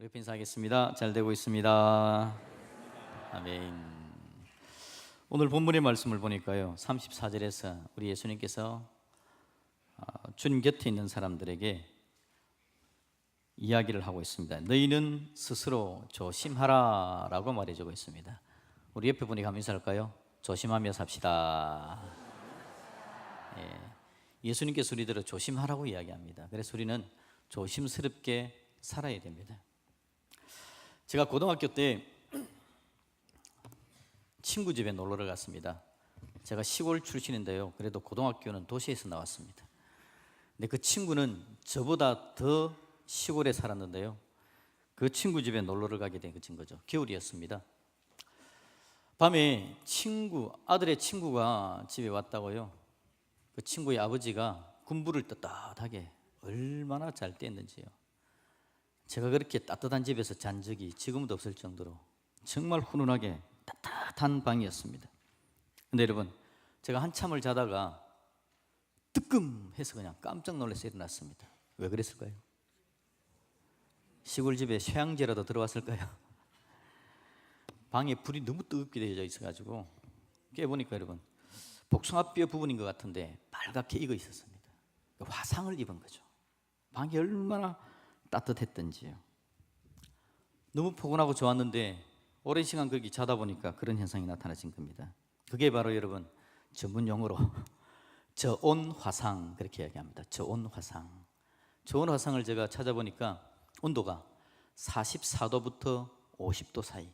우리 인사하겠습니다. 잘 되고 있습니다. 아멘. 오늘 본문의 말씀을 보니까요, 34절에서 우리 예수님께서 주님 곁에 있는 사람들에게 이야기를 하고 있습니다. 너희는 스스로 조심하라 라고 말해주고 있습니다. 우리 옆에 분이 가면 인사할까요? 조심하며 삽시다. 예수님께서 우리들을 조심하라고 이야기합니다. 그래서 우리는 조심스럽게 살아야 됩니다. 제가 고등학교 때 친구 집에 놀러를 갔습니다. 제가 시골 출신인데요, 그래도 고등학교는 도시에서 나왔습니다. 근데 그 친구는 저보다 더 시골에 살았는데요, 그 친구 집에 놀러를 가게 된 거죠. 겨울이었습니다. 밤에 아들의 친구가 집에 왔다고요. 그 친구의 아버지가 군부를 떳떳하게 얼마나 잘 뗐는지요. 제가 그렇게 따뜻한 집에서 잔 적이 지금도 없을 정도로 정말 훈훈하게 따뜻한 방이었습니다. 근데 여러분, 제가 한참을 자다가 뜨끔해서 그냥 깜짝 놀라서 일어났습니다. 왜 그랬을까요? 시골집에 쇠향제라도 들어왔을까요? 방에 불이 너무 뜨겁게 되어져 있어가지고 깨보니까 여러분, 복숭아뼈 부분인 것 같은데 빨갛게 익어 있었습니다. 화상을 입은 거죠. 방이 얼마나 따뜻했던지요. 너무 포근하고 좋았는데 오랜 시간 거기 자다 보니까 그런 현상이 나타나진 겁니다. 그게 바로 여러분, 전문 용어로 저온화상 그렇게 이야기합니다. 저온화상. 저온화상을 제가 찾아보니까 온도가 44도부터 50도 사이,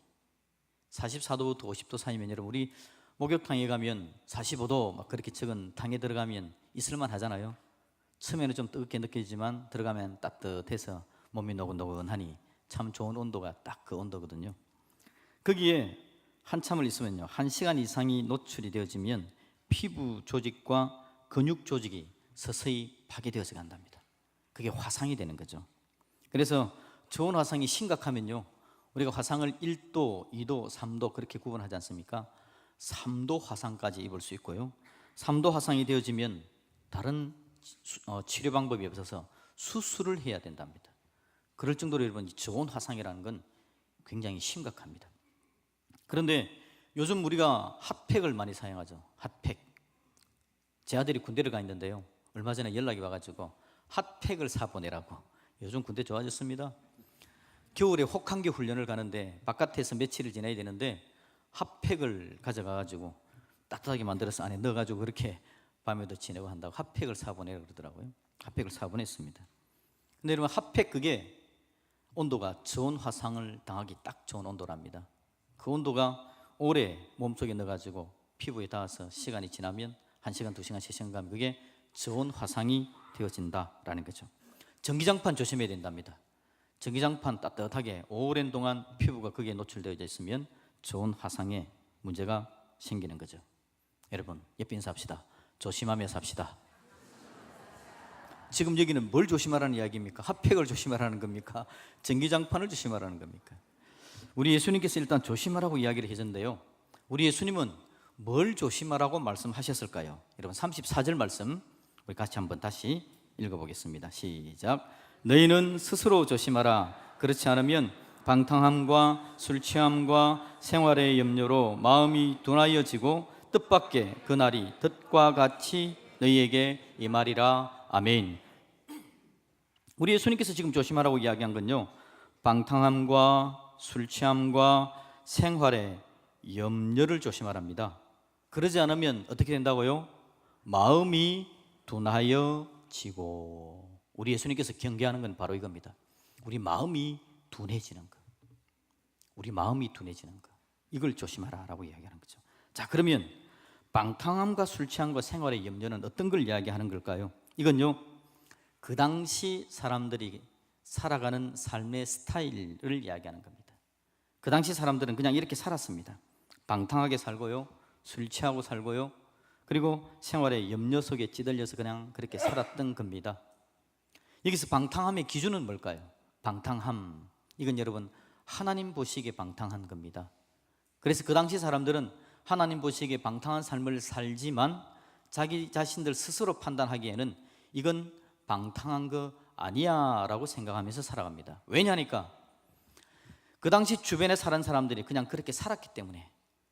44도부터 50도 사이면 여러분, 우리 목욕탕에 가면 45도 막 그렇게 적은 탕에 들어가면 있을만 하잖아요. 처음에는 좀 뜨겁게 느껴지지만 들어가면 따뜻해서 몸이 노곤노곤하니 참 좋은 온도가 딱 그 온도거든요. 거기에 한참을 있으면요, 1시간 이상이 노출이 되어지면 피부 조직과 근육 조직이 서서히 파괴되어서 간답니다. 그게 화상이 되는 거죠. 그래서 좋은 화상이 심각하면요, 우리가 화상을 1도, 2도, 3도 그렇게 구분하지 않습니까? 3도 화상까지 입을 수 있고요, 3도 화상이 되어지면 다른 치료 방법이 없어서 수술을 해야 된답니다. 그럴 정도로 여러분, 저온 화상이라는 건 굉장히 심각합니다. 그런데 요즘 우리가 핫팩을 많이 사용하죠. 핫팩. 제 아들이 군대를 가 있는데요, 얼마 전에 연락이 와가지고 핫팩을 사보내라고. 요즘 군대 좋아졌습니다. 겨울에 혹한기 훈련을 가는데 바깥에서 며칠을 지내야 되는데 핫팩을 가져가가지고 따뜻하게 만들어서 안에 넣어가지고 그렇게 밤에도 지내고 한다고 핫팩을 사보내라고 그러더라고요. 핫팩을 사보냈습니다. 근데 여러분, 핫팩 그게 온도가 저온 화상을 당하기 딱 좋은 온도랍니다. 그 온도가 오래 몸속에 넣어가지고 피부에 닿아서 시간이 지나면 1시간, 2시간, 3시간 가면 그게 저온 화상이 되어진다라는 거죠. 전기장판 조심해야 된답니다. 전기장판 따뜻하게 오랜 동안 피부가 거기에 노출되어 있으면 저온 화상에 문제가 생기는 거죠. 여러분, 옆에 인사합시다. 조심하며 삽시다. 지금 여기는 뭘 조심하라는 이야기입니까? 핫팩을 조심하라는 겁니까? 전기장판을 조심하라는 겁니까? 우리 예수님께서 일단 조심하라고 이야기를 해줬는데요, 우리 예수님은 뭘 조심하라고 말씀하셨을까요? 여러분, 34절 말씀 우리 같이 한번 다시 읽어보겠습니다. 시작. 너희는 스스로 조심하라. 그렇지 않으면 방탕함과 술 취함과 생활의 염려로 마음이 둔하여지고 뜻밖의 그날이 덫과 같이 너희에게 임하리라. 아멘. 우리 예수님께서 지금 조심하라고 이야기한 건요, 방탕함과 술 취함과 생활의 염려를 조심하랍니다. 그러지 않으면 어떻게 된다고요? 마음이 둔하여지고. 우리 예수님께서 경계하는 건 바로 이겁니다. 우리 마음이 둔해지는 것, 우리 마음이 둔해지는 것, 이걸 조심하라라고 이야기하는 거죠. 자, 그러면 방탕함과 술 취함과 생활의 염려는 어떤 걸 이야기하는 걸까요? 이건요, 그 당시 사람들이 살아가는 삶의 스타일을 이야기하는 겁니다. 그 당시 사람들은 그냥 이렇게 살았습니다. 방탕하게 살고요, 술 취하고 살고요, 그리고 생활의 염려 속에 찌들려서 그냥 그렇게 살았던 겁니다. 여기서 방탕함의 기준은 뭘까요? 방탕함, 이건 여러분 하나님 보시기에 방탕한 겁니다. 그래서 그 당시 사람들은 하나님 보시기에 방탕한 삶을 살지만 자기 자신들 스스로 판단하기에는 이건 방탕한 거 아니야 라고 생각하면서 살아갑니다. 왜냐니까 그 당시 주변에 사는 사람들이 그냥 그렇게 살았기 때문에,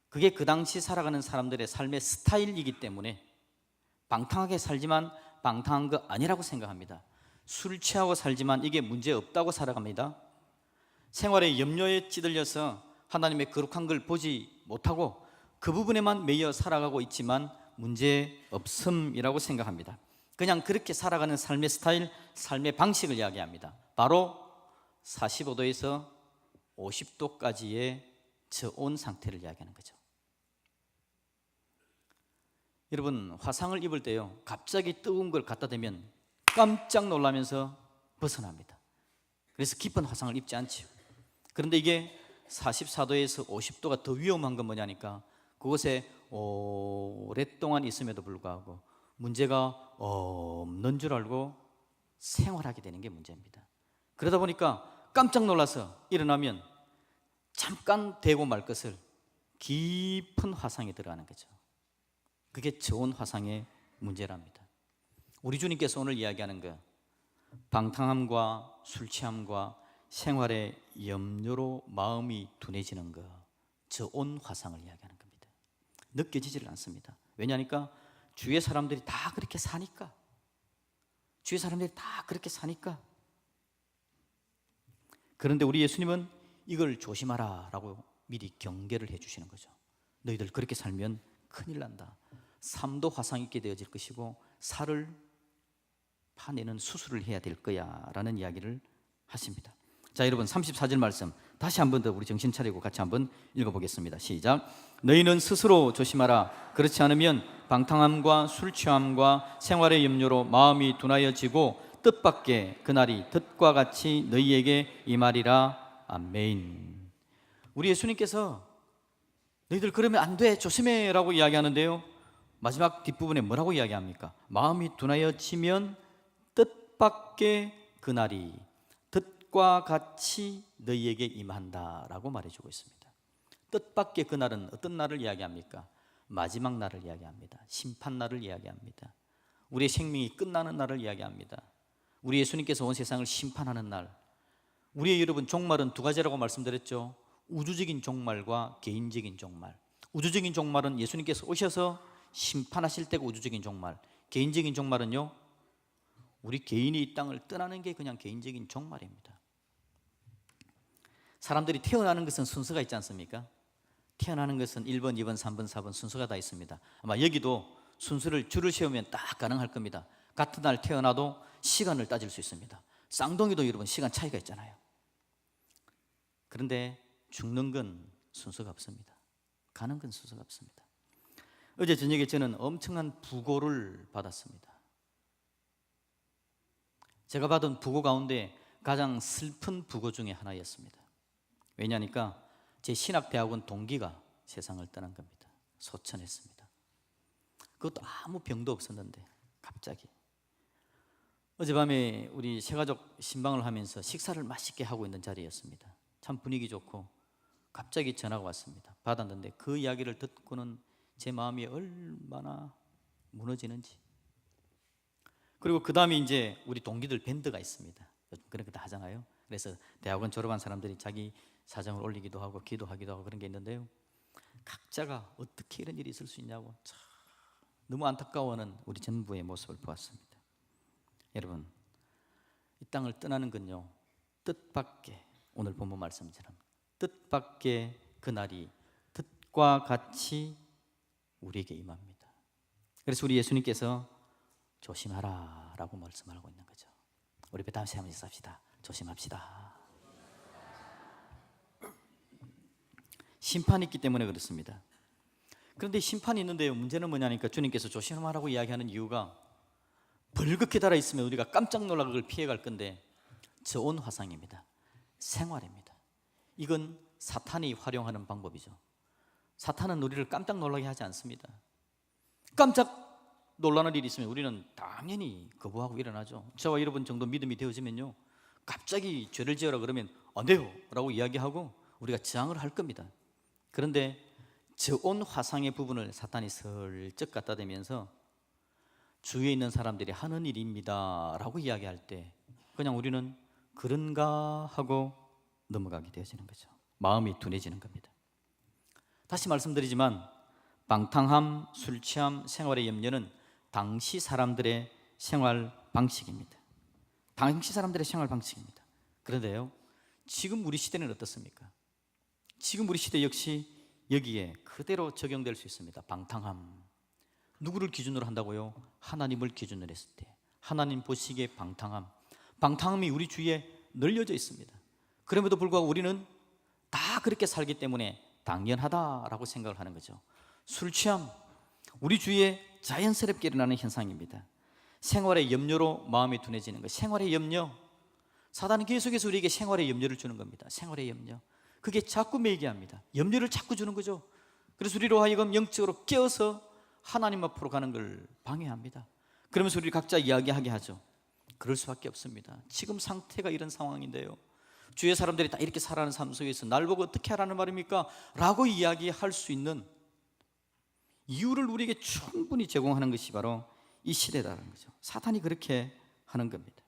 그게 그 당시 살아가는 사람들의 삶의 스타일이기 때문에 방탕하게 살지만 방탕한 거 아니라고 생각합니다. 술 취하고 살지만 이게 문제 없다고 살아갑니다. 생활의 염려에 찌들려서 하나님의 거룩한 걸 보지 못하고 그 부분에만 매여 살아가고 있지만 문제 없음이라고 생각합니다. 그냥 그렇게 살아가는 삶의 스타일, 삶의 방식을 이야기합니다. 바로 45도에서 50도까지의 저온 상태를 이야기하는 거죠. 여러분, 화상을 입을 때요, 갑자기 뜨거운 걸 갖다 대면 깜짝 놀라면서 벗어납니다. 그래서 깊은 화상을 입지 않죠. 그런데 이게 44도에서 50도가 더 위험한 건 뭐냐니까, 그곳에 오랫동안 있음에도 불구하고 문제가 없는 줄 알고 생활하게 되는 게 문제입니다. 그러다 보니까 깜짝 놀라서 일어나면 잠깐 대고 말 것을 깊은 화상에 들어가는 거죠. 그게 저온 화상의 문제랍니다. 우리 주님께서 오늘 이야기하는 거, 방탕함과 술 취함과 생활의 염려로 마음이 둔해지는 거, 저온 화상을 이야기하는 겁니다. 느껴지지를 않습니다. 왜냐하니까 주위의 사람들이 다 그렇게 사니까. 주위의 사람들이 다 그렇게 사니까. 그런데 우리 예수님은 이걸 조심하라 라고 미리 경계를 해주시는 거죠. 너희들 그렇게 살면 큰일 난다. 3도 화상 있게 되어질 것이고 살을 파내는 수술을 해야 될 거야 라는 이야기를 하십니다. 자, 여러분 34절 말씀 다시 한 번 더 우리 정신 차리고 같이 한번 읽어보겠습니다. 시작. 너희는 스스로 조심하라. 그렇지 않으면 방탕함과 술 취함과 생활의 염려로 마음이 둔하여지고 뜻밖의 그날이 뜻과 같이 너희에게 임하리라. 아멘. 우리 예수님께서 너희들 그러면 안 돼, 조심해 라고 이야기하는데요, 마지막 뒷부분에 뭐라고 이야기합니까? 마음이 둔하여지면 뜻밖의 그날이 뜻과 같이 너희에게 임한다 라고 말해주고 있습니다. 뜻밖의 그날은 어떤 날을 이야기합니까? 마지막 날을 이야기합니다. 심판날을 이야기합니다. 우리의 생명이 끝나는 날을 이야기합니다. 우리 예수님께서 온 세상을 심판하는 날. 우리의 여러분 종말은 두 가지라고 말씀드렸죠. 우주적인 종말과 개인적인 종말. 우주적인 종말은 예수님께서 오셔서 심판하실 때가 우주적인 종말. 개인적인 종말은요, 우리 개인이 이 땅을 떠나는 게 그냥 개인적인 종말입니다. 사람들이 태어나는 것은 순서가 있지 않습니까? 태어나는 것은 1번, 2번, 3번, 4번 순서가 다 있습니다. 아마 여기도 순서를 줄을 세우면 딱 가능할 겁니다. 같은 날 태어나도 시간을 따질 수 있습니다. 쌍둥이도 여러분 시간 차이가 있잖아요. 그런데 죽는 건 순서가 없습니다. 가는 건 순서가 없습니다. 어제 저녁에 저는 엄청난 부고를 받았습니다. 제가 받은 부고 가운데 가장 슬픈 부고 중에 하나였습니다. 왜냐하니까 제 신학대학원 동기가 세상을 떠난 겁니다. 소천했습니다. 그것도 아무 병도 없었는데 갑자기 어젯밤에 우리 새가족 신방을 하면서 식사를 맛있게 하고 있는 자리였습니다. 참 분위기 좋고 갑자기 전화가 왔습니다. 받았는데 그 이야기를 듣고는 제 마음이 얼마나 무너지는지. 그리고 그 다음에 이제 우리 동기들 밴드가 있습니다. 요즘 그런 거 다 하잖아요. 그래서 대학원 졸업한 사람들이 자기 사정을 올리기도 하고 기도하기도 하고 그런 게 있는데요, 각자가 어떻게 이런 일이 있을 수 있냐고 참 너무 안타까워하는 우리 전부의 모습을 보았습니다. 여러분, 이 땅을 떠나는 건요, 뜻밖의, 오늘 본문 말씀처럼 뜻밖의 그날이 뜻과 같이 우리에게 임합니다. 그래서 우리 예수님께서 조심하라 라고 말씀하고 있는 거죠. 우리 다음에 한번 삽시다. 조심합시다. 심판이 있기 때문에 그렇습니다. 그런데 심판이 있는데요, 문제는 뭐냐니까 주님께서 조심하라고 이야기하는 이유가 벌겋게 달아 있으면 우리가 깜짝 놀라 그걸 피해갈 건데 저온 화상입니다. 생활입니다. 이건 사탄이 활용하는 방법이죠. 사탄은 우리를 깜짝 놀라게 하지 않습니다. 깜짝 놀라는 일이 있으면 우리는 당연히 거부하고 일어나죠. 저와 여러분 정도 믿음이 되어지면요, 갑자기 죄를 지어라 그러면 안 돼요 라고 이야기하고 우리가 저항을 할 겁니다. 그런데 저온 화상의 부분을 사탄이 슬쩍 갖다 대면서 주위에 있는 사람들이 하는 일입니다 라고 이야기할 때 그냥 우리는 그런가 하고 넘어가게 되어지는 거죠. 마음이 둔해지는 겁니다. 다시 말씀드리지만 방탕함, 술 취함, 생활의 염려는 당시 사람들의 생활 방식입니다. 당시 사람들의 생활 방식입니다. 그런데요, 지금 우리 시대는 어떻습니까? 지금 우리 시대 역시 여기에 그대로 적용될 수 있습니다. 방탕함. 누구를 기준으로 한다고요? 하나님을 기준으로 했을 때 하나님 보시기에 방탕함. 방탕함이 우리 주위에 널려져 있습니다. 그럼에도 불구하고 우리는 다 그렇게 살기 때문에 당연하다라고 생각을 하는 거죠. 술 취함, 우리 주위에 자연스럽게 일어나는 현상입니다. 생활의 염려로 마음이 둔해지는 것. 생활의 염려, 사단은 계속해서 우리에게 생활의 염려를 주는 겁니다. 생활의 염려, 그게 자꾸 매이게 합니다. 염려를 자꾸 주는 거죠. 그래서 우리로 하여금 영적으로 깨어서 하나님 앞으로 가는 걸 방해합니다. 그러면서 우리 각자 이야기하게 하죠. 그럴 수밖에 없습니다. 지금 상태가 이런 상황인데요, 주위의 사람들이 다 이렇게 살아가는 삶 속에서 날 보고 어떻게 하라는 말입니까? 라고 이야기할 수 있는 이유를 우리에게 충분히 제공하는 것이 바로 이 시대라는 거죠. 사탄이 그렇게 하는 겁니다.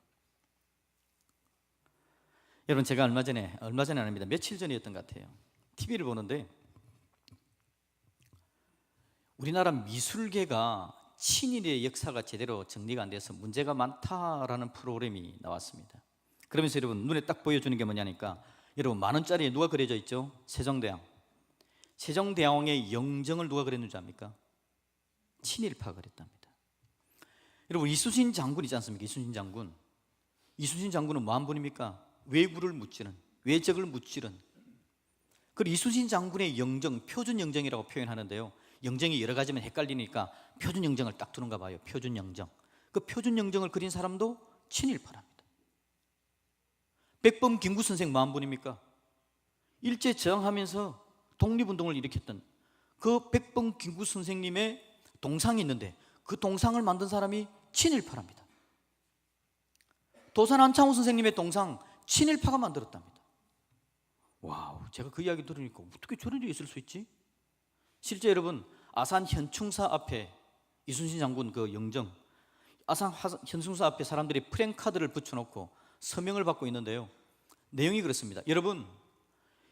여러분, 제가 얼마 전에 아닙니다. 며칠 전이었던 것 같아요. TV를 보는데 우리나라 미술계가 친일의 역사가 제대로 정리가 안 돼서 문제가 많다라는 프로그램이 나왔습니다. 그러면서 여러분, 눈에 딱 보여주는 게 뭐냐니까, 여러분, 10,000원짜리에 누가 그려져 있죠? 세종대왕. 세종대왕의 영정을 누가 그렸는지 압니까? 친일파가 그렸답니다. 여러분, 이순신 장군 있지 않습니까? 이순신 장군은 뭐 한 분입니까? 왜구를 무찌른, 왜적을 무찌른. 그리고 이순신 장군의 영정, 표준 영정이라고 표현하는데요, 영정이 여러 가지면 헷갈리니까 표준 영정을 딱 두는가 봐요. 표준 영정. 그 표준 영정을 그린 사람도 친일파랍니다. 백범 김구 선생 뭐 한 분입니까? 일제 저항하면서 독립운동을 일으켰던 그 백범 김구 선생님의 동상이 있는데 그 동상을 만든 사람이 친일파랍니다. 도산 안창호 선생님의 동상 친일파가 만들었답니다. 와우, 제가 그 이야기 들으니까 어떻게 저런 일이 있을 수 있지? 실제 여러분, 아산 현충사 앞에 이순신 장군 그 영정, 아산 현충사 앞에 사람들이 프랭카드를 붙여놓고 서명을 받고 있는데요, 내용이 그렇습니다. 여러분,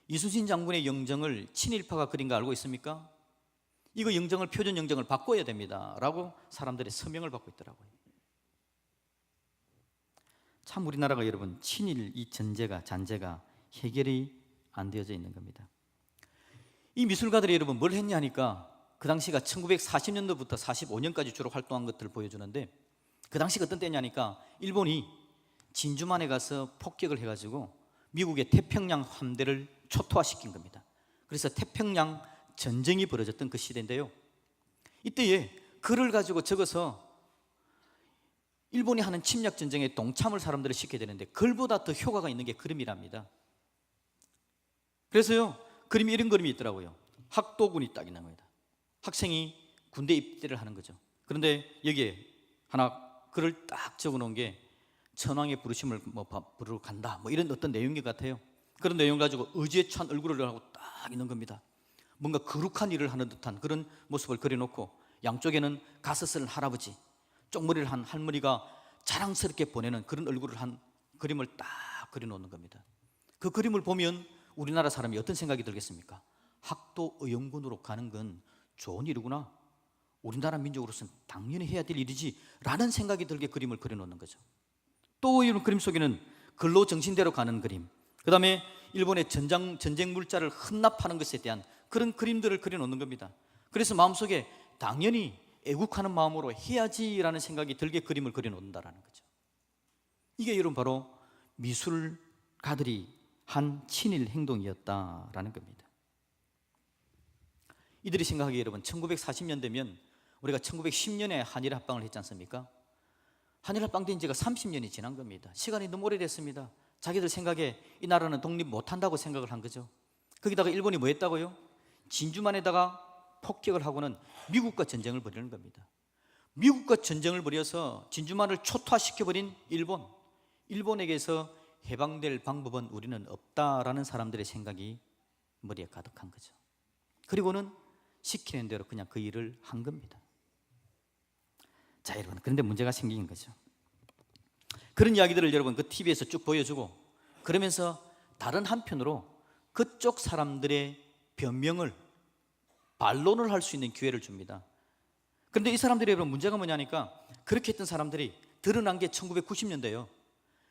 이순신 장군의 영정을 친일파가 그린 거 알고 있습니까? 이거 영정을, 표준 영정을 바꿔야 됩니다 라고 사람들의 서명을 받고 있더라고요. 참 우리나라가 여러분, 친일 이 잔재가 해결이 안 되어져 있는 겁니다. 이 미술가들이 여러분 뭘 했냐니까, 그 당시가 1940년도부터 45년까지 주로 활동한 것들을 보여주는데, 그 당시가 어떤 때냐니까, 일본이 진주만에 가서 폭격을 해가지고 미국의 태평양 함대를 초토화시킨 겁니다. 그래서 태평양 전쟁이 벌어졌던 그 시대인데요, 이때에 글을 가지고 적어서 일본이 하는 침략 전쟁에 동참을 사람들을 시켜야 되는데 글보다 더 효과가 있는 게 그림이랍니다. 그래서요, 그림이 이런 그림이 있더라고요. 학도군이 딱 있는 겁니다. 학생이 군대 입대를 하는 거죠. 그런데 여기에 하나 글을 딱 적어 놓은 게 천황의 부르심을 부르러 간다, 이런 어떤 내용인 것 같아요. 그런 내용 가지고 의지에 찬 얼굴을 하고 딱 있는 겁니다. 뭔가 거룩한 일을 하는 듯한 그런 모습을 그려놓고, 양쪽에는 가스 쓰는 할아버지, 쪽머리를 한 할머니가 자랑스럽게 보내는 그런 얼굴을 한 그림을 딱 그려놓는 겁니다. 그 그림을 보면 우리나라 사람이 어떤 생각이 들겠습니까? 학도 의용군으로 가는 건 좋은 일이구나, 우리나라 민족으로서는 당연히 해야 될 일이지 라는 생각이 들게 그림을 그려놓는 거죠. 또 이 그림 속에는 근로 정신대로 가는 그림, 그 다음에 일본의 전쟁 물자를 헌납하는 것에 대한 그런 그림들을 그려놓는 겁니다. 그래서 마음속에 당연히 애국하는 마음으로 해야지라는 생각이 들게 그림을 그려놓는다라는 거죠. 이게 여러분 바로 미술가들이 한 친일 행동이었다라는 겁니다. 이들이 생각하기에 여러분, 1940년 되면 우리가 1910년에 한일 합방을 했지 않습니까? 한일 합방된 지가 30년이 지난 겁니다. 시간이 너무 오래됐습니다. 자기들 생각에 이 나라는 독립 못한다고 생각을 한 거죠. 거기다가 일본이 뭐 했다고요? 진주만에다가 폭격을 하고는 미국과 전쟁을 벌이는 겁니다. 미국과 전쟁을 벌여서 진주만을 초토화시켜버린 일본에게서 해방될 방법은 우리는 없다라는 사람들의 생각이 머리에 가득한 거죠. 그리고는 시키는 대로 그냥 그 일을 한 겁니다. 자, 여러분, 그런데 문제가 생긴 거죠. 그런 이야기들을 여러분 그 TV에서 쭉 보여주고, 그러면서 다른 한편으로 그쪽 사람들의 변명을, 반론을 할 수 있는 기회를 줍니다. 그런데 이 사람들이 여러분 문제가 뭐냐니까, 그렇게 했던 사람들이 드러난 게 1990년대예요.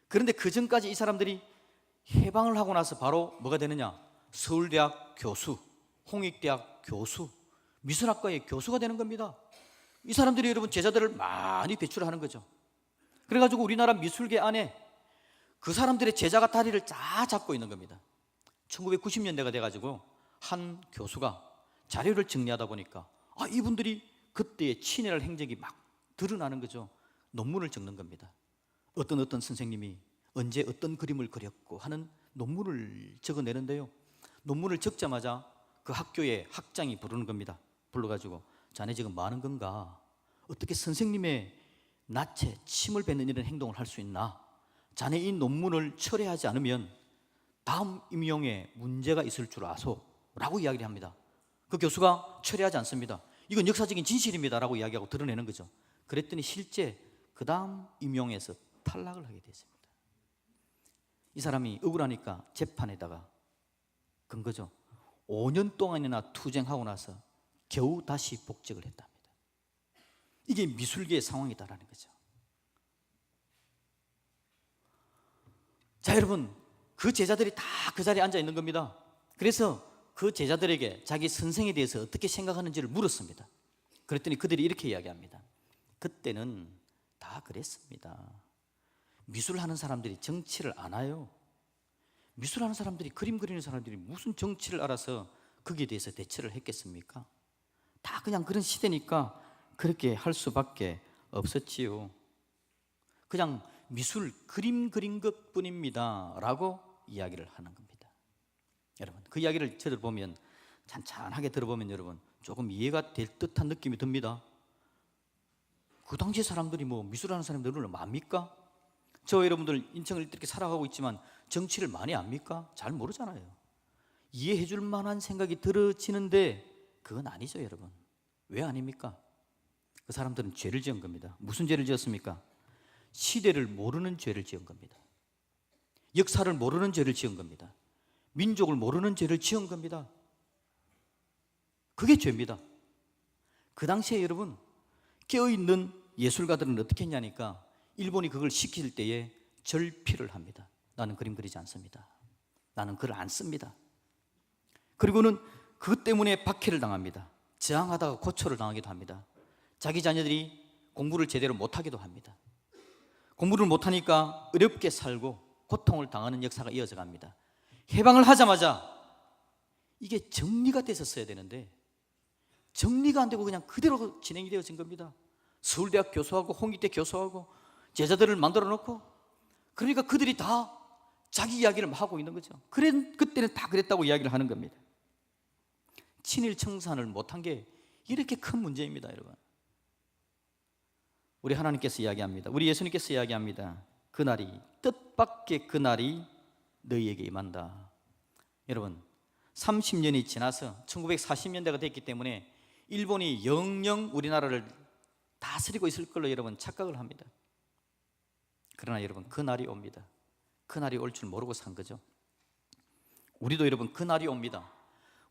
그런데 그 전까지 이 사람들이 해방을 하고 나서 바로 뭐가 되느냐, 서울대학 교수, 홍익대학 교수, 미술학과의 교수가 되는 겁니다. 이 사람들이 여러분 제자들을 많이 배출하는 거죠. 그래가지고 우리나라 미술계 안에 그 사람들의 제자가 다리를 쫙 잡고 있는 겁니다. 1990년대가 돼가지고 한 교수가 자료를 정리하다 보니까 이분들이 그때의 친일 행적이 막 드러나는 거죠. 논문을 적는 겁니다. 어떤 선생님이 언제 어떤 그림을 그렸고 하는 논문을 적어내는데요, 논문을 적자마자 그 학교의 학장이 부르는 겁니다. 불러가지고 자네 지금 뭐 하는 건가? 어떻게 선생님의 낯에 침을 뱉는 이런 행동을 할 수 있나? 자네 이 논문을 철회하지 않으면 다음 임용에 문제가 있을 줄 아소? 라고 이야기를 합니다. 그 교수가 철회하지 않습니다. 이건 역사적인 진실입니다 라고 이야기하고 드러내는 거죠. 그랬더니 실제 그 다음 임용에서 탈락을 하게 됐습니다. 이 사람이 억울하니까 재판에다가 건 거죠. 5년 동안이나 투쟁하고 나서 겨우 다시 복직을 했답니다. 이게 미술계의 상황이다라는 거죠. 자, 여러분, 그 제자들이 다 그 자리에 앉아 있는 겁니다. 그래서 그 제자들에게 자기 선생에 대해서 어떻게 생각하는지를 물었습니다. 그랬더니 그들이 이렇게 이야기합니다. 그때는 다 그랬습니다. 미술하는 사람들이 정치를 안 해요. 미술하는 사람들이, 그림 그리는 사람들이 무슨 정치를 알아서 거기에 대해서 대처를 했겠습니까? 다 그냥 그런 시대니까 그렇게 할 수밖에 없었지요. 그냥 미술, 그림 그린 것뿐입니다 라고 이야기를 하는 겁니다. 여러분, 그 이야기를 들어보면, 찬찬하게 들어보면 여러분 조금 이해가 될 듯한 느낌이 듭니다. 그 당시 사람들이 뭐 미술하는 사람들은 뭡니까? 저 여러분들 인천을 이렇게 살아가고 있지만 정치를 많이 압니까? 잘 모르잖아요. 이해해 줄 만한 생각이 들어지는데 그건 아니죠, 여러분. 왜 아닙니까? 그 사람들은 죄를 지은 겁니다. 무슨 죄를 지었습니까? 시대를 모르는 죄를 지은 겁니다. 역사를 모르는 죄를 지은 겁니다. 민족을 모르는 죄를 지은 겁니다. 그게 죄입니다. 그 당시에 여러분 깨어있는 예술가들은 어떻게 했냐니까, 일본이 그걸 시킬 때에 절필을 합니다. 나는 그림 그리지 않습니다. 나는 글을 안 씁니다. 그리고는 그것 때문에 박해를 당합니다. 저항하다가 고초를 당하기도 합니다. 자기 자녀들이 공부를 제대로 못하기도 합니다. 공부를 못하니까 어렵게 살고 고통을 당하는 역사가 이어져 갑니다. 해방을 하자마자 이게 정리가 됐었어야 되는데 정리가 안 되고 그냥 그대로 진행이 되어진 겁니다. 서울대학 교수하고 홍익대 교수하고 제자들을 만들어 놓고, 그러니까 그들이 다 자기 이야기를 하고 있는 거죠. 그때는 다 그랬다고 이야기를 하는 겁니다. 친일 청산을 못한 게 이렇게 큰 문제입니다, 여러분. 우리 하나님께서 이야기합니다. 우리 예수님께서 이야기합니다. 그날이, 뜻밖의 그날이 너희에게 임한다. 여러분, 30년이 지나서 1940년대가 됐기 때문에 일본이 영영 우리나라를 다스리고 있을 걸로 여러분 착각을 합니다. 그러나 여러분, 그날이 옵니다. 그날이 올 줄 모르고 산 거죠. 우리도 여러분 그날이 옵니다.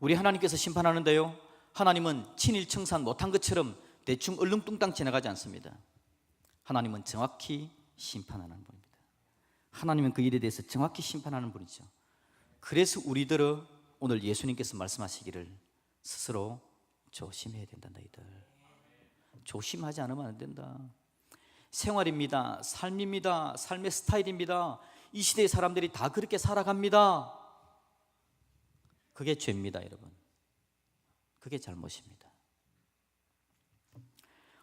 우리 하나님께서 심판하는데요, 하나님은 친일 청산 못한 것처럼 대충 얼렁뚱땅 지나가지 않습니다. 하나님은 정확히 심판하는 분입니다. 하나님은 그 일에 대해서 정확히 심판하는 분이죠. 그래서 우리들은 오늘 예수님께서 말씀하시기를 스스로 조심해야 된다. 너희들 조심하지 않으면 안 된다. 생활입니다. 삶입니다. 삶의 스타일입니다. 이 시대의 사람들이 다 그렇게 살아갑니다. 그게 죄입니다, 여러분. 그게 잘못입니다.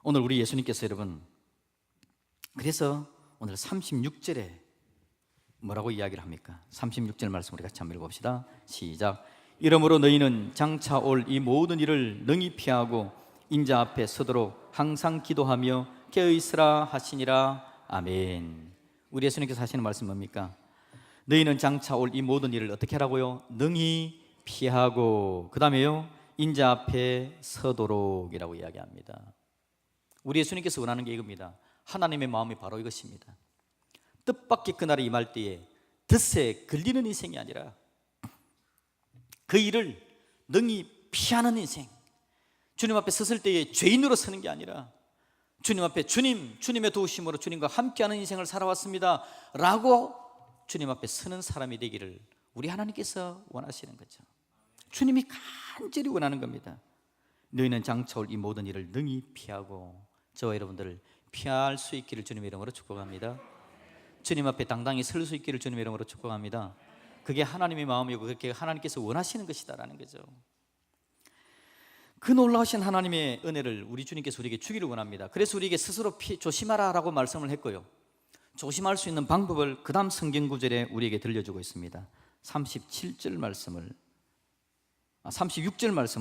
오늘 우리 예수님께서 여러분, 그래서 오늘 36절에 뭐라고 이야기를 합니까? 36절 말씀 우리 같이 한번 읽어봅시다. 시작. 이러므로 너희는 장차 올 이 모든 일을 능히 피하고 인자 앞에 서도록 항상 기도하며 깨어있으라 하시니라. 아멘. 우리 예수님께서 하시는 말씀 뭡니까? 너희는 장차 올 이 모든 일을 어떻게 하라고요? 능히 피하고, 그 다음에요, 인자 앞에 서도록이라고 이야기합니다. 우리 예수님께서 원하는 게 이겁니다. 하나님의 마음이 바로 이것입니다. 뜻밖의 그날이 임할 때에 덫에 걸리는 인생이 아니라 그 일을 능히 피하는 인생, 주님 앞에 섰을 때에 죄인으로 서는 게 아니라 주님 앞에 주님의 도우심으로 주님과 함께하는 인생을 살아왔습니다 라고 주님 앞에 서는 사람이 되기를 우리 하나님께서 원하시는 거죠. 주님이 간절히 원하는 겁니다. 너희는 장차 올 이 모든 일을 능히 피하고, 저와 여러분들을 피할 수 있기를 주님의 이름으로 축복합니다. 주님 앞에 당당히 설 수 있기를 주님의 이름으로 축복합니다. 그게 하나님의 마음이고 그렇게 하나님께서 원하시는 것이다라는 거죠. 그 놀라우신 하나님의 은혜를 우리 주님께서 우리에게 주기를 원합니다. 그래서 우리에게 스스로 조심하라라고 말씀을 했고요, 조심할 수 있는 방법을 그 다음 성경 구절에 우리에게 들려주고 있습니다. 36절 말씀을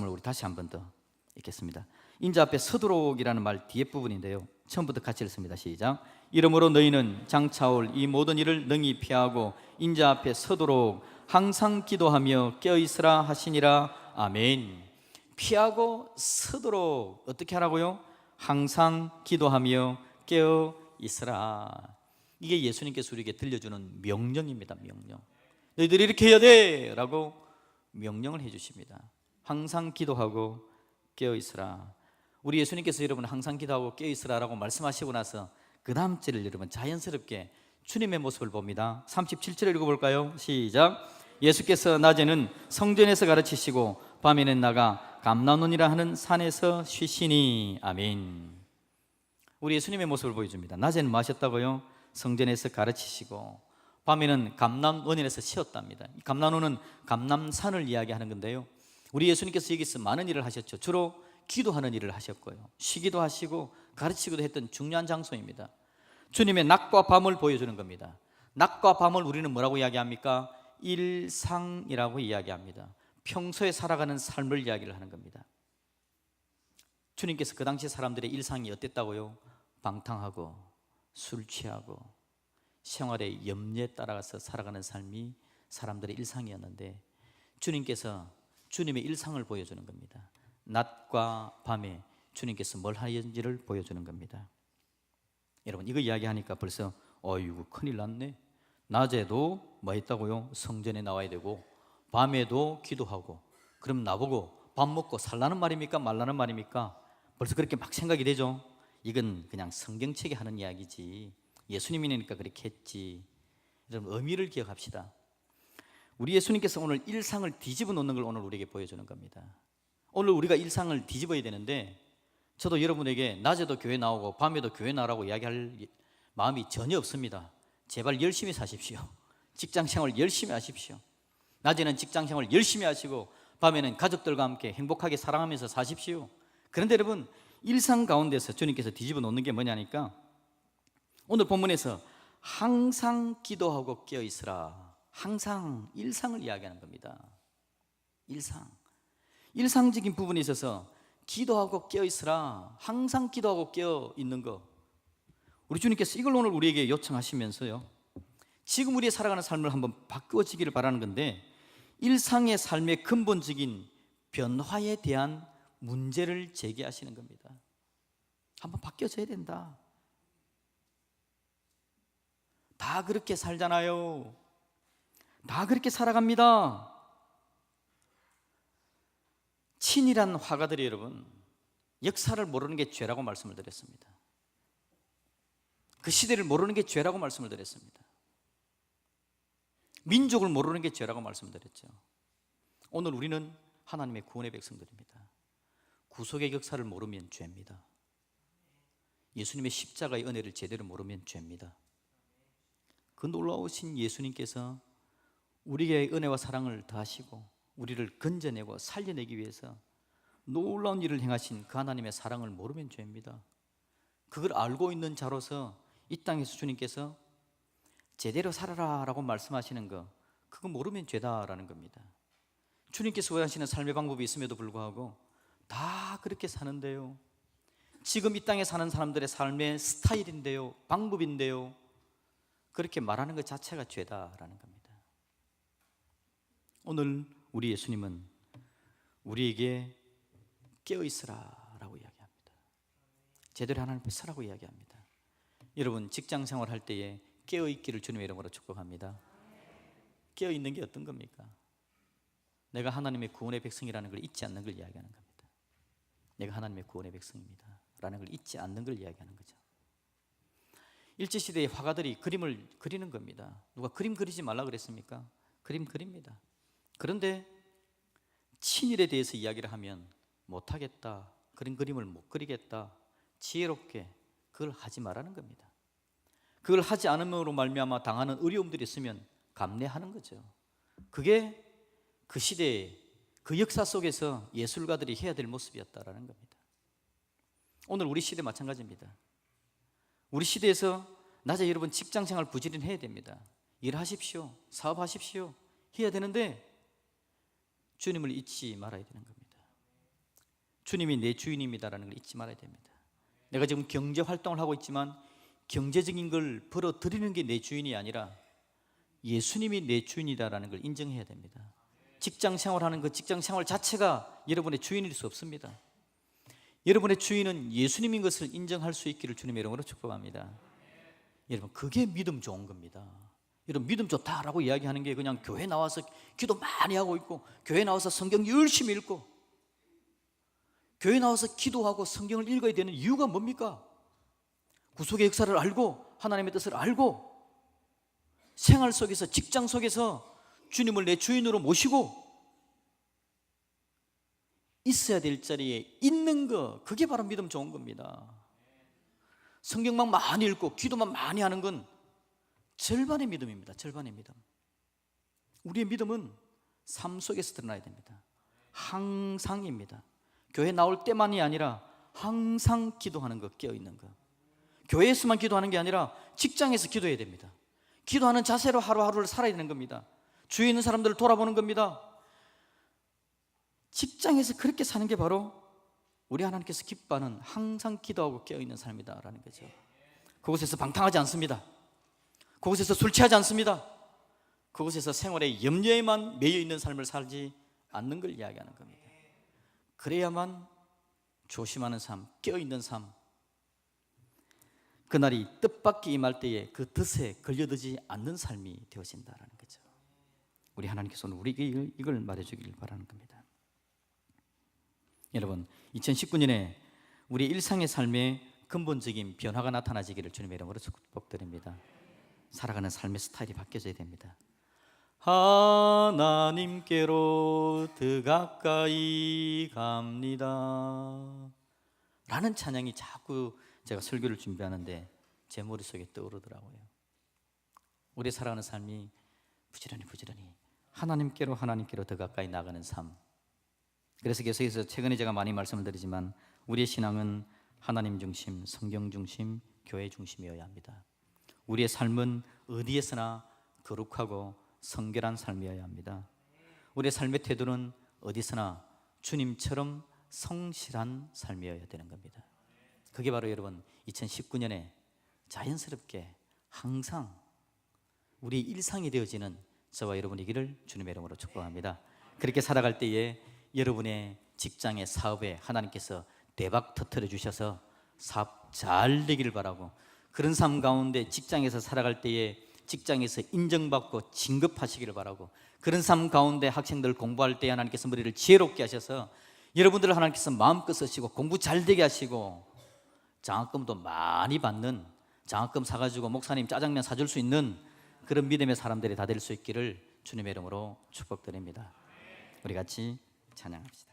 우리 다시 한 번 더 읽겠습니다. 인자 앞에 서도록이라는 말 뒤에 부분인데요, 처음부터 같이 읽습니다. 시작. 이러므로 너희는 장차 올 이 모든 일을 능히 피하고 인자 앞에 서도록 항상 기도하며 깨어있으라 하시니라. 아멘. 피하고 서도록 어떻게 하라고요? 항상 기도하며 깨어있으라. 이게 예수님께서 우리에게 들려주는 명령입니다. 명령. 너희들이 이렇게 해야 돼 라고 명령을 해주십니다. 항상 기도하고 깨어있으라. 우리 예수님께서 여러분 항상 기도하고 깨어있으라 라고 말씀하시고 나서 그 다음 절을 여러분 자연스럽게 주님의 모습을 봅니다. 37절을 읽어볼까요? 시작. 예수께서 낮에는 성전에서 가르치시고 밤에는 나가 감람원이라 하는 산에서 쉬시니. 아멘. 우리 예수님의 모습을 보여줍니다. 낮에는 뭐 하셨다고요? 성전에서 가르치시고 밤에는 감람원에서 쉬었답니다. 감람원은 감람산을 이야기하는 건데요, 우리 예수님께서 여기서 많은 일을 하셨죠. 주로 기도하는 일을 하셨고요, 쉬기도 하시고 가르치기도 했던 중요한 장소입니다. 주님의 낮과 밤을 보여주는 겁니다. 낮과 밤을 우리는 뭐라고 이야기합니까? 일상이라고 이야기합니다. 평소에 살아가는 삶을 이야기를 하는 겁니다. 주님께서 그 당시 사람들의 일상이 어땠다고요? 방탕하고 술 취하고 생활의 염려에 따라가서 살아가는 삶이 사람들의 일상이었는데, 주님께서 주님의 일상을 보여주는 겁니다. 낮과 밤에 주님께서 뭘 하는지를 보여주는 겁니다. 여러분, 이거 이야기하니까 벌써 어이구 큰일 났네. 낮에도 뭐 했다고요? 성전에 나와야 되고 밤에도 기도하고, 그럼 나보고 밥 먹고 살라는 말입니까? 말라는 말입니까? 벌써 그렇게 막 생각이 되죠. 이건 그냥 성경책에 하는 이야기지, 예수님이니까 그렇게 했지. 여러분, 의미를 기억합시다. 우리 예수님께서 오늘 일상을 뒤집어 놓는 걸 오늘 우리에게 보여주는 겁니다. 오늘 우리가 일상을 뒤집어야 되는데, 저도 여러분에게 낮에도 교회 나오고 밤에도 교회 나오라고 이야기할 마음이 전혀 없습니다. 제발 열심히 사십시오. 직장생활 열심히 하십시오. 낮에는 직장생활 열심히 하시고 밤에는 가족들과 함께 행복하게 사랑하면서 사십시오. 그런데 여러분, 일상 가운데서 주님께서 뒤집어 놓는 게 뭐냐니까, 오늘 본문에서 항상 기도하고 깨어있으라. 항상 일상을 이야기하는 겁니다. 일상적인 부분에 있어서 기도하고 깨어있으라, 항상 기도하고 깨어있는 거, 우리 주님께서 이걸 오늘 우리에게 요청하시면서요, 지금 우리의 살아가는 삶을 한번 바꾸어지기를 바라는 건데, 일상의 삶의 근본적인 변화에 대한 문제를 제기하시는 겁니다. 한번 바뀌어져야 된다. 다 그렇게 살잖아요. 다 그렇게 살아갑니다. 친일한 화가들이 여러분, 역사를 모르는 게 죄라고 말씀을 드렸습니다. 그 시대를 모르는 게 죄라고 말씀을 드렸습니다. 민족을 모르는 게 죄라고 말씀드렸죠. 오늘 우리는 하나님의 구원의 백성들입니다. 구속의 역사를 모르면 죄입니다. 예수님의 십자가의 은혜를 제대로 모르면 죄입니다. 그 놀라우신 예수님께서 우리에게 은혜와 사랑을 더하시고 우리를 건져내고 살려내기 위해서 놀라운 일을 행하신 그 하나님의 사랑을 모르면 죄입니다. 그걸 알고 있는 자로서 이 땅에서 주님께서 제대로 살아라 라고 말씀하시는 거, 그거 모르면 죄다라는 겁니다. 주님께서 원하시는 삶의 방법이 있음에도 불구하고 다 그렇게 사는데요, 지금 이 땅에 사는 사람들의 삶의 스타일인데요, 방법인데요, 그렇게 말하는 것 자체가 죄다라는 겁니다. 오늘 우리 예수님은 우리에게 깨어있으라 라고 이야기합니다. 제대로 하나님 앞에 서라고 이야기합니다. 여러분, 직장생활 할 때에 깨어있기를 주님의 이름으로 축복합니다. 깨어있는 게 어떤 겁니까? 내가 하나님의 구원의 백성이라는 걸 잊지 않는 걸 이야기하는 겁니다. 내가 하나님의 구원의 백성입니다 라는 걸 잊지 않는 걸 이야기하는 거죠. 일제시대의 화가들이 그림을 그리는 겁니다. 누가 그림 그리지 말라 그랬습니까? 그림 그립니다. 그런데 친일에 대해서 이야기를 하면 못하겠다, 그런 그림을 못 그리겠다, 지혜롭게 그걸 하지 말라는 겁니다. 그걸 하지 않음으로 말미암아 당하는 어려움들이 있으면 감내하는 거죠. 그게 그 시대의 그 역사 속에서 예술가들이 해야 될 모습이었다라는 겁니다. 오늘 우리 시대 마찬가지입니다. 우리 시대에서 낮에 여러분 직장생활 부지런히 해야 됩니다. 일하십시오, 사업하십시오 해야 되는데 주님을 잊지 말아야 되는 겁니다. 주님이 내 주인입니다라는 걸 잊지 말아야 됩니다. 내가 지금 경제 활동을 하고 있지만 경제적인 걸 벌어들이는 게 내 주인이 아니라 예수님이 내 주인이다라는 걸 인정해야 됩니다. 직장 생활하는 그 직장 생활 자체가 여러분의 주인일 수 없습니다. 여러분의 주인은 예수님인 것을 인정할 수 있기를 주님의 이름으로 축복합니다. 여러분, 그게 믿음 좋은 겁니다. 여러분, 믿음 좋다라고 이야기하는 게 그냥 교회 나와서 기도 많이 하고 있고, 교회 나와서 성경 열심히 읽고, 교회 나와서 기도하고 성경을 읽어야 되는 이유가 뭡니까? 구속의 역사를 알고 하나님의 뜻을 알고 생활 속에서, 직장 속에서 주님을 내 주인으로 모시고 있어야 될 자리에 있는 거, 그게 바로 믿음 좋은 겁니다. 성경만 많이 읽고 기도만 많이 하는 건 절반의 믿음입니다. 절반의 믿음. 우리의 믿음은 삶 속에서 드러나야 됩니다. 항상입니다. 교회 나올 때만이 아니라 항상 기도하는 거, 깨어있는 거. 교회에서만 기도하는 게 아니라 직장에서 기도해야 됩니다. 기도하는 자세로 하루하루를 살아야 되는 겁니다. 주위에 있는 사람들을 돌아보는 겁니다. 직장에서 그렇게 사는 게 바로 우리 하나님께서 기뻐하는 항상 기도하고 깨어있는 삶이다라는 거죠. 그곳에서 방탕하지 않습니다. 그곳에서 술 취하지 않습니다. 그곳에서 생활의 염려에만 매여 있는 삶을 살지 않는 걸 이야기하는 겁니다. 그래야만 조심하는 삶, 깨어있는 삶, 그날이 뜻밖이 임할 때에 그 뜻에 걸려들지 않는 삶이 되어진다는 거죠. 우리 하나님께서 오늘 우리에게 이걸 말해주길 바라는 겁니다. 여러분, 2019년에 우리 일상의 삶에 근본적인 변화가 나타나지기를 주님의 이름으로 축복드립니다. 살아가는 삶의 스타일이 바뀌어져야 됩니다. 하나님께로 더 가까이 갑니다 라는 찬양이 자꾸 제가 설교를 준비하는데 제 머릿속에 떠오르더라고요. 우리 살아가는 삶이 부지런히 하나님께로 더 가까이 나가는 삶. 그래서 계속해서 최근에 제가 많이 말씀을 드리지만 우리의 신앙은 하나님 중심, 성경 중심, 교회 중심이어야 합니다. 우리의 삶은 어디에서나 거룩하고 성결한 삶이어야 합니다. 우리의 삶의 태도는 어디서나 주님처럼 성실한 삶이어야 되는 겁니다. 그게 바로 여러분 2019년에 자연스럽게 항상 우리 일상이 되어지는 저와 여러분이기를 주님의 이름으로 축복합니다. 그렇게 살아갈 때에 여러분의 직장의 사업에 하나님께서 대박 터뜨려 주셔서 사업 잘 되기를 바라고, 그런 삶 가운데 직장에서 살아갈 때에 직장에서 인정받고 진급하시기를 바라고, 그런 삶 가운데 학생들 공부할 때 하나님께서 머리를 지혜롭게 하셔서 여러분들을 하나님께서 마음껏 쓰시고 공부 잘 되게 하시고 장학금도 많이 받는, 장학금 사가지고 목사님 짜장면 사줄 수 있는 그런 믿음의 사람들이 다 될 수 있기를 주님의 이름으로 축복드립니다. 우리 같이 찬양합시다.